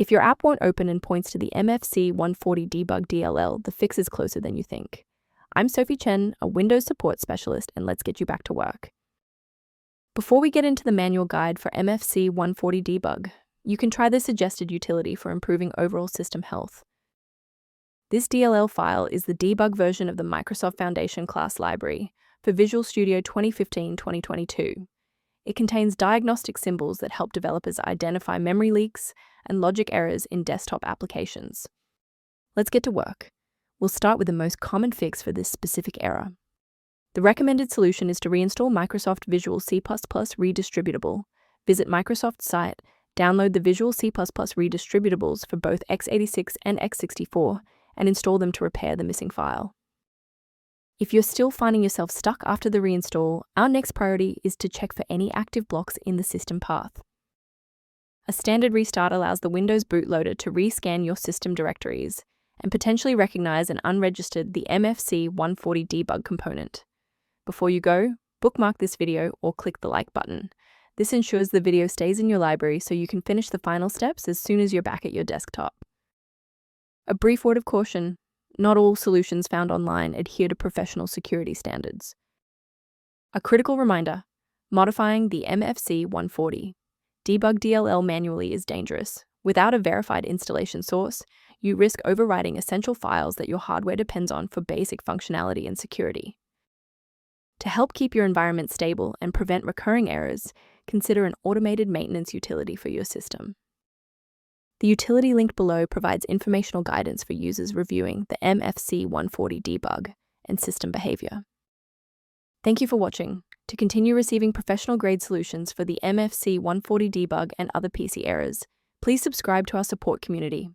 If your app won't open and points to the Mfc140d.dll, the fix is closer than you think. I'm Sophie Chen, a Windows support specialist, and let's get you back to work. Before we get into the manual guide for Mfc140 debug, you can try the suggested utility for improving overall system health. This DLL file is the debug version of the Microsoft Foundation class library for Visual Studio 2015-2022. It contains diagnostic symbols that help developers identify memory leaks and logic errors in desktop applications. Let's get to work. We'll start with the most common fix for this specific error. The recommended solution is to reinstall Microsoft Visual C Redistributable. Visit Microsoft's site, download the Visual C Redistributables for both x86 and x64, and install them to repair the missing file. If you're still finding yourself stuck after the reinstall, our next priority is to check for any active blocks in the system path. A standard restart allows the Windows bootloader to rescan your system directories and potentially recognize and unregistered the Mfc140 debug component. Before you go, bookmark this video or click the like button. This ensures the video stays in your library so you can finish the final steps as soon as you're back at your desktop. A brief word of caution: not all solutions found online adhere to professional security standards. A critical reminder: modifying the Mfc140 Debug DLL manually is dangerous. Without a verified installation source, you risk overwriting essential files that your hardware depends on for basic functionality and security. To help keep your environment stable and prevent recurring errors, consider an automated maintenance utility for your system. The utility linked below provides informational guidance for users reviewing the Mfc140 debug and system behavior. Thank you for watching. To continue receiving professional-grade solutions for the Mfc140 debug and other PC errors, please subscribe to our support community.